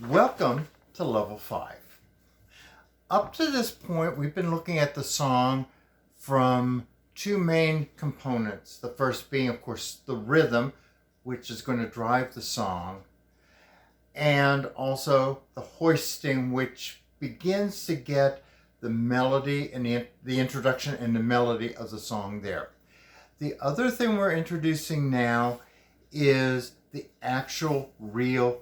Welcome to Level 5. Up to this point, we've been looking at the song from two main components. The first being, of course, the rhythm, which is going to drive the song, and also the hoisting, which begins to get the melody and the introduction and the melody of the song there. The other thing we're introducing now is the actual real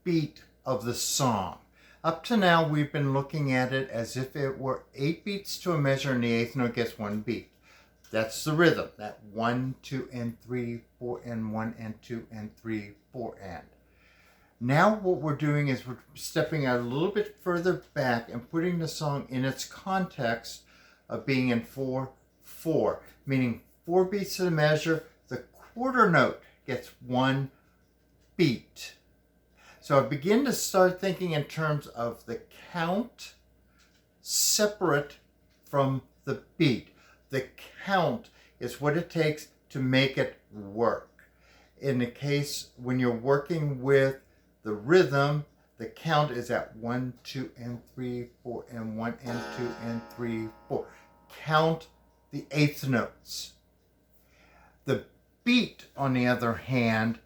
beat of the song. Up to now, we've been looking at it as if it were 8 beats to a measure and the eighth note gets 1 beat. That's the rhythm, that 1, 2, and 3, 4, and 1, and 2, and 3, 4, and. Now what we're doing is we're stepping out a little bit further back and putting the song in its context of being in 4/4, meaning 4 beats to the measure. The quarter note gets 1 beat. So I begin to start thinking in terms of the count separate from the beat. The count is what it takes to make it work. In the case when you're working with the rhythm, the count is at 1, 2, and 3, 4, and 1, and 2, and 3, 4. Count the eighth notes. The beat, on the other hand,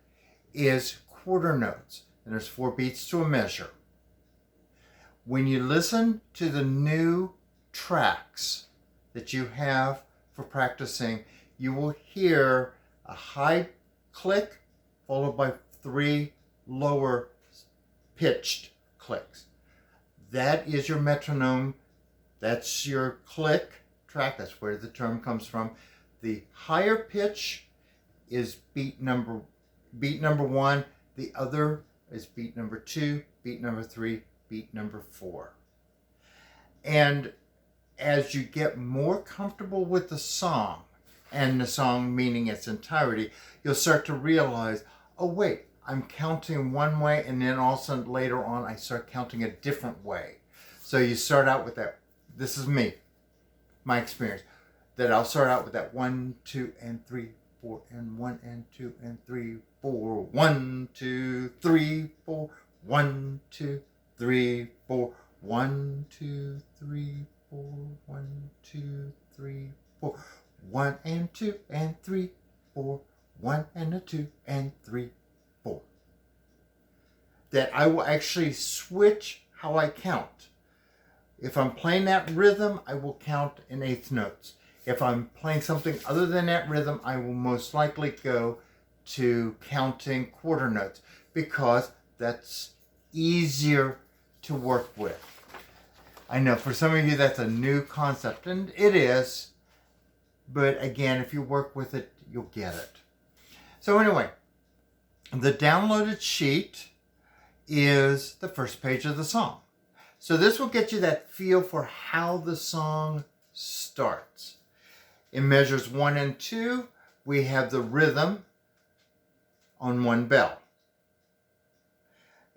is quarter notes. And there's 4 beats to a measure. When you listen to the new tracks that you have for practicing, you will hear a high click followed by 3 lower pitched clicks. That is your metronome. That's your click track. That's where the term comes from. The higher pitch is beat number 1. The other is beat number 2, beat number 3, beat number 4. And as you get more comfortable with the song, and the song meaning its entirety, you'll start to realize, oh wait, I'm counting one way, and then all of a sudden later on I start counting a different way. So you start out with that, this is me, my experience, that I'll start out with that 1, 2, and 3, 4, and 1, and 2, and 3, 4, 1, 2, 3, 4, 1, 2, 3, 4, 1, 2, 3, 4, 1, 2, 3, 4, 1 and 2 and 3, 4, 1 and a 2 and 3, 4. That I will actually switch how I count. If I'm playing that rhythm, I will count in eighth notes. If I'm playing something other than that rhythm, I will most likely go to counting quarter notes because that's easier to work with. I know for some of you that's a new concept, and it is, but again, if you work with it, you'll get it. So anyway, the downloaded sheet is the first page of the song. So this will get you that feel for how the song starts. In measures 1 and 2, we have the rhythm on 1 bell.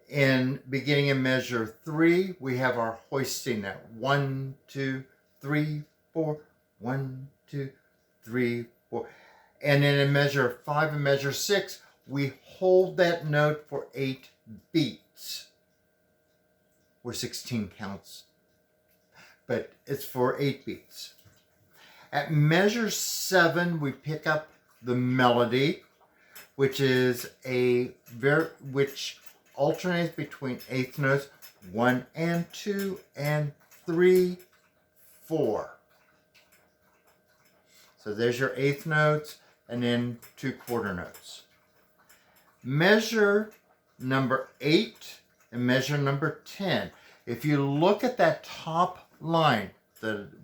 Beginning in measure 3, we have our hoisting at 1, 2, 3, 4, 1, 2, 3, 4. And then in measure 5 and measure 6, we hold that note for 8 beats, or 16 counts, but it's for 8 beats. At measure 7, we pick up the melody, which alternates between eighth notes 1 and 2 and 3, 4. So there's your eighth notes and then 2 quarter notes. Measure number 8 and measure number 10. If you look at that top line,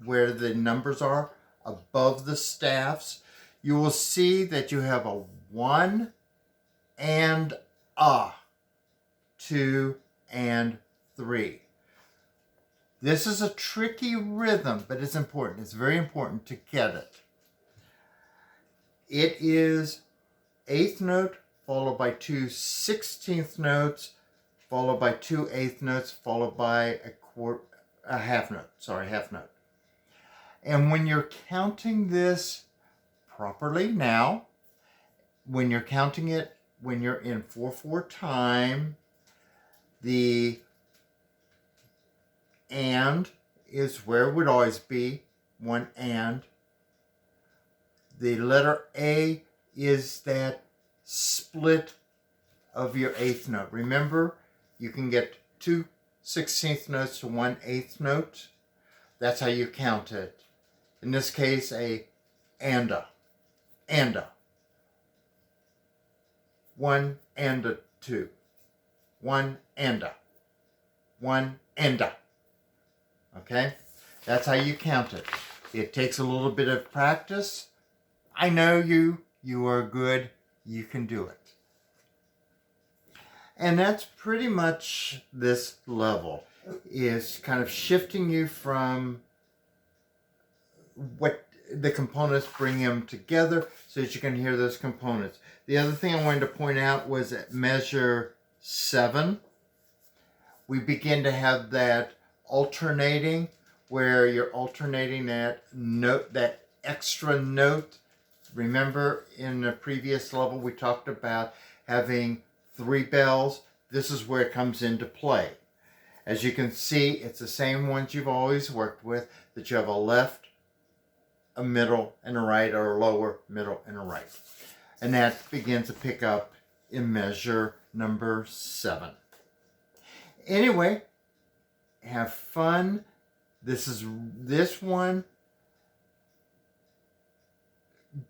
where the numbers are above the staffs, you will see that you have a 1 and a, 2 and 3. This is a tricky rhythm, but it's important. It's very important to get it. It is eighth note followed by 2 16th notes, followed by 2 eighth notes, followed by a half note. And when you're counting this properly now, when you're counting it, when you're in 4/4 time, The and is where it would always be, one and. The letter A is that split of your eighth note. Remember, you can get 2/16 notes to 1/8 note. That's how you count it. In this case, a anda. One and a two. One anda. One anda. Okay? That's how you count it. It takes a little bit of practice. I know you are good, you can do it. And that's pretty much this level, is kind of shifting you from what the components, bring them together so that you can hear those components. The other thing I wanted to point out was at measure 7, we begin to have that alternating, where you're alternating that note, that extra note. Remember in the previous level we talked about having 3 bells. This is where it comes into play. As you can see, it's the same ones you've always worked with, that you have a left, a middle, and a right, or a lower, middle, and a right. And that begins to pick up in measure number 7. Anyway, have fun. This one,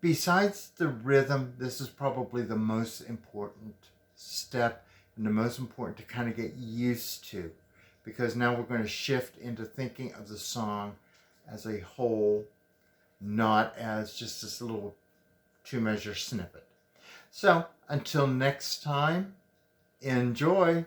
besides the rhythm, this is probably the most important step and the most important to kind of get used to, because now we're going to shift into thinking of the song as a whole, not as just this little 2-measure snippet. So until next time, enjoy.